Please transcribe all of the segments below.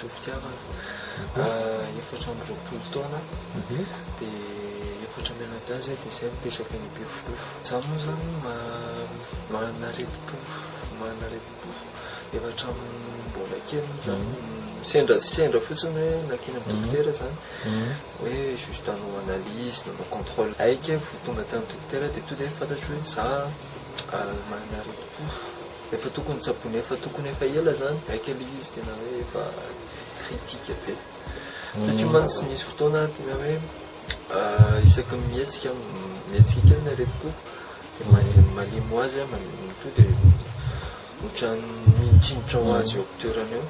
nisy fitiavana efatra amby roapolo taona dia efatra mianadazy dia izay mipetraka ny Befofo. Za moa zany manana aretim-po efatra mbola kely zany sendra fotsiny hoe nakina amin'ny dokotera zany hoe juste hanao analyse nanao contrôle aika vao tonga tamin'ny dokotera dia to dia fantatro hoe za manana aretim-po efa tokony tsapony efa ela zany aika le izy tena hoe efa kritika be satria mantsy nisy fotoana tena hoe isaky mihetsika kely ny aretim-po dia malemy azy to dia ohatrany mitsinitra ho azy eo am-toerana eo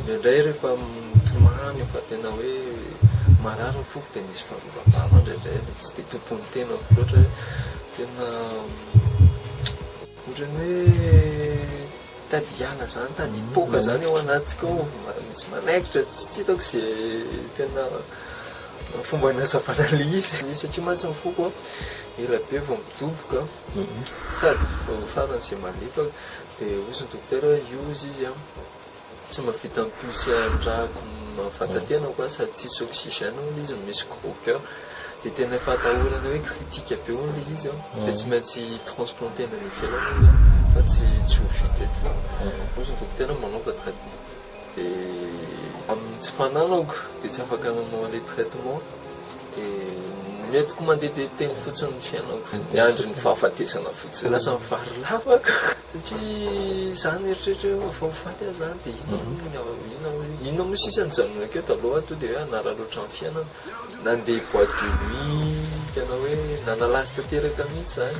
dia indray rehefa mitomany efa tena hoe marary ny foko dia misy faharovam-bava indraindray tsy dia tompony tena loatra hoe tena ohatrany hoe tadiana zany tadipoka zany ao anatiko misy manaikitra tsy hitako izay tena fomba nazavana le izy satria mantsy ny foko ela be vao midoboka sady farany izay malefaka dia ozy ny dokotera io izy tsy mavita mipulsy andrako mahafantatena koa sady tsisy oxygène le izy misy gros cœur dia tena efa atahorana hoe kritika be hono le izy dia tsy maintsy transplantena ny ivelany fa tsy ho vita eto ozy ny dokotera manaova traitement dia amin'ny tsy fananako dia tsy afaka nanao an'ilay traitement dia metiko mandeha teny fotsiny ny fiainako dia andry ny fahafatesana fotsiny lasa mivary lavaka satria zany eritreritra hoe efa ho faty ahy zany dia inona moa sisany janona akeo taloha to dia hoe anara loatra amin'ny fiainana nandeha boîte de nuit tena hoe nanalazy tanteraka mihitsy zany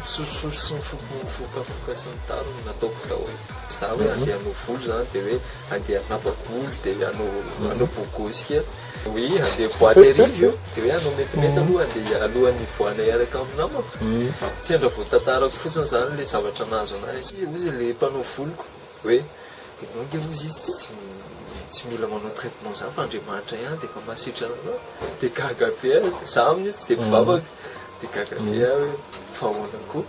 sososo sy ny fokafoka sy ny tarony nataoko daholo za hoe andeha hanao volo zany dia hoe andeha hanapa-bolo dia hanao bogosika oui andeha boîte arivo io dia hoe hanao metimety aloha andeha alohan'ny voana araka amin'ny namako sendra vao tantarako fotsiny zany le zavatra nahazo anazy ozy le mpanao voloko hoe nonge ozy izy tsy mila manao traitement zany fa Andriamanitra ihany dia efa mahasitrana anao dia gaga be ahy za amin'io tsy dia mivavaka dia gaga be ahy hoe fahoana koa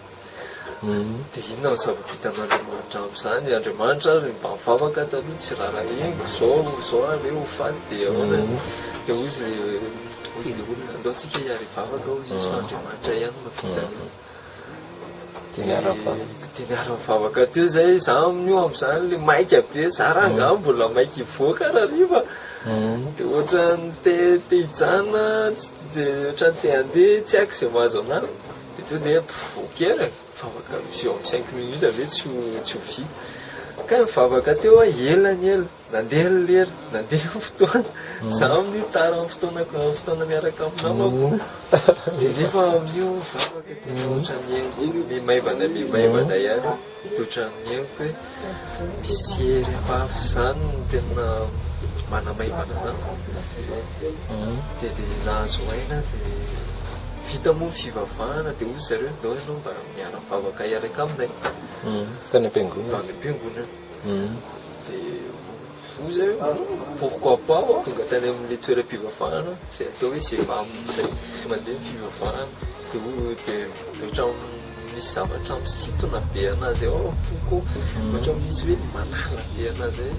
dia inona ny zava-pitan'Andriamanitra amin'izany Andriamanitra mba mivavaka taloha tsy rarahengo zao ary ho faty dia ahoana dia ozy le olona andaontsika hiary vavaka ozy izy fa Andriamanitra ihany mavita an'io dia niara-mivavaka teo zay za amin'io amin'izany le maika be za raha nga mbola maika ivoaka rahariva dia ohatrany te hijana dia ohatrany te handeha tsy haiko izay mahazo anahy dia to dia okery mivavaka eo amin'ny 5 minutes ave tsy ho vita ka mivavaka teo elany ela nandeha ny lera nandeha ny fotoana za amin'io tara amin'ny fotoana miaraka amin'ny namako dia nefa amin'io mivavaka tena ohatrany aingoko maivana ihany dia ohatrany aingoko hoe misy hery avavy zany no tena manamaivana anao dia nahazo aina dia vita moa fivavahana dia ozy zareo ndao ianao mba miara-mivavaka iaraka aminay tany am-piangonana dia ozy pourquoi pas tonga tany amin'ilay toeram-pivavahana izay atao hoe zay mandeha fivavahana dia ohatrany misy zavatra misintona be anazy ao poko ohatrany misy hoe manala be anazy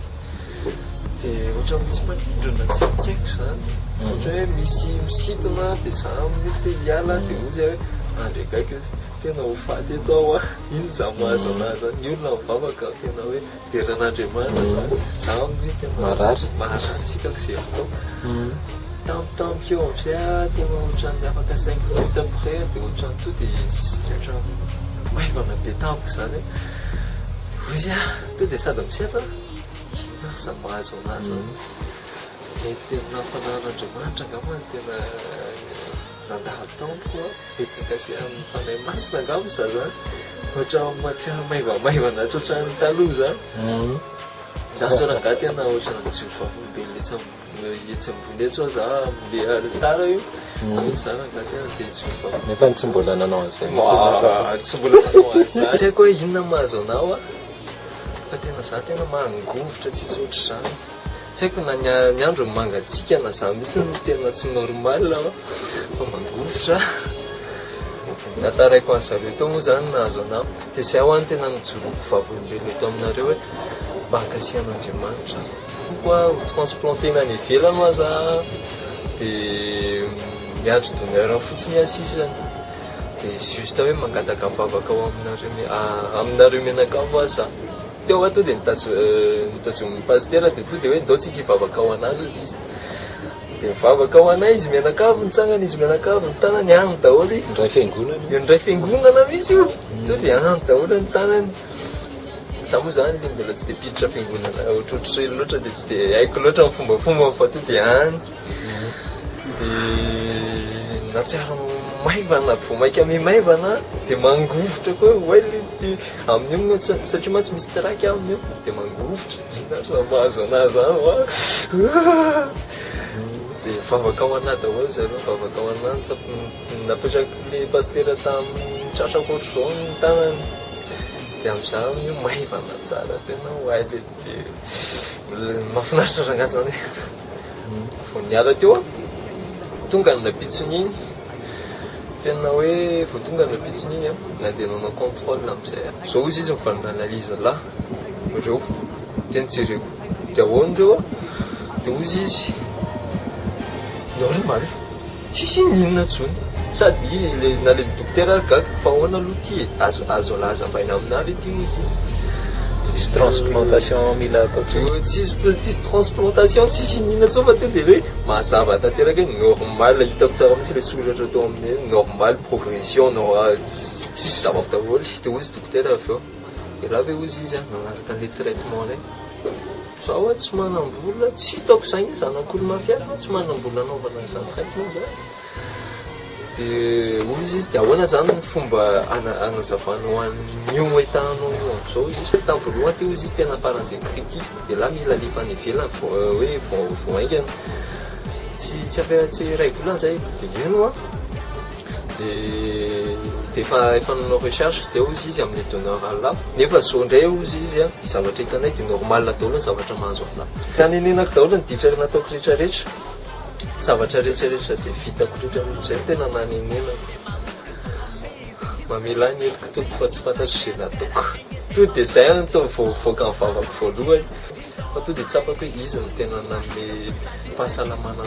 dia ohatrany misy manindrona tsy haiko zany ohatra hoe misy misintona dia za amin'io te hiala dia ozy hoe andrekaiky tena ho faty eto aho iny za mahazo anazy zany ny olona mivavaka tena hoe deran'Andriamanitra zany za amin'io tena maharary tsikako izay atao tampotampoka eo amin'izay tena ohatrany afaka 5 minutes après dia ohatrany to dia ohatrany maivana be tampoka zany hoe ozy to dia sady miseta inona za mahazo anazy zany mety tena nampanan'Andriamanitra angambany tena nandaha tampoka petaka sy amin'ny fanahy masina angamba za zany ohatra mahatsiaro maivamaivana ohatrany taloha zany dasona tena ohatrany mijoro vavolobe etsy ambony etsy ao za amin'le alitara io zany tena dia joro vavolobe nefa tsy mbola nanao an'izay tsy mbola nanao an'izany tsy haiko hoe inona mahazo anao fa tena za tena mangovotra tsisy ohatra zany tsy haiko na ny andro ny mangatsika na za mihitsy ny tena tsy normal fa mangovotra nataraiko an'zareo tao moa zany nahazo anao dia sy aho any tena nijoroko vavolombelo eto aminareo hoe mba hankasihan'Andriamanitra kokoa transplanté-na ny ivelany oa za dia miandro donneur fotsiny asisy zany dia juste hoe mangataka vavaka ao aminareo menakavo aza teo ato dia nitazomy pasitera dia to dia hoe ndaotsika hivavaka ao anazy izy izy dia mivavaka ao anay izy menakavo nitsangana izy menakavo ny tanany any daholo ndray fiangonana io ndray fiangonana mihitsy io to dia any daholo ny tanany za moa zany le mbola tsy dia piditra fiangonana ohatrohatry loatra dia tsy dia haiko loatra ny fombafomba fa to dia any dia natsiara maivana vo maika mimaivana dia mangovotra koa hoe amin'io satria matsy misy traky amin'io dia mangovotra sa mahazo anazy any a dia vavaka ao anahy daholo zareo vavaka ao anahy napetraky le pastera tamin'ny trasako ohatr'izao ny tanany dia amin'izany io maivana tsara tena hoaile dia mahafinaritra rangazy zany vo niala teo a tonga ny napitsony iny tena hoe vo tonga ny napitsony iny a nandeha nanao contrôle amizay zao izy mifananaliza la reo teny jereo dia ahoany reo a dia ozy izy normal tsisy ninona tsony sady na le dokotera gaga fa ahoana aloha ty azo alaza vaina amina le ty izy izy tsisy transplantation mila atao tsisy transplantation tsisy ninona tsao fa teo dia hoe mazava tanteraka hoe normal hitako tsara misy le soratra atao amin'ny normal progression tsisy zavako daholo dia ozy dokotera avy eo dia raha ve ozy izy a nanaraka an'le traitement reny zaho a tsy manam-bola tsy hitako zagny zanak'olo mafiana tsy manam-bola anaovana izany traitement zany dia ozy izy dia ahoana zany ny fomba anazavanao an'io etanao io am'izao izy izy fa tamin'ny voalohany teo izy izy tena faran'izay critique dia la mila lefany ivelany hoe voaingana tsy ray volana zay dia eno a dia efa nanao recherche zay ozy izy amin'ny donneur ala nefa zao indray ozy izy a zavatra hitanay dia normal daholo ny zavatra mahazo ala nanenenako daholo ny ditra nataoko rehetrarehetra zavatra rehetrarehetra zay vitako rehetrarehetra zay tena nanenenako mamela ny eloko tompo fa tsy fantatro zay nataoko to dia zay any to voaka ny vavako voalohany fa to dia tsapako hoe izy ny tena nanome fahasalamana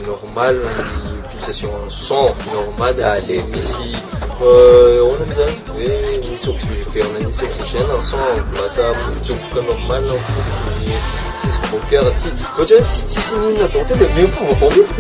normal ny pulsation en son normal le misy ahoana mi zany hoe misy oxygène misy oxygène en son lasa midoboka normal ny fofony tsisy voker tsy ohatra hoe tsisy ninona donc tena mifomba misy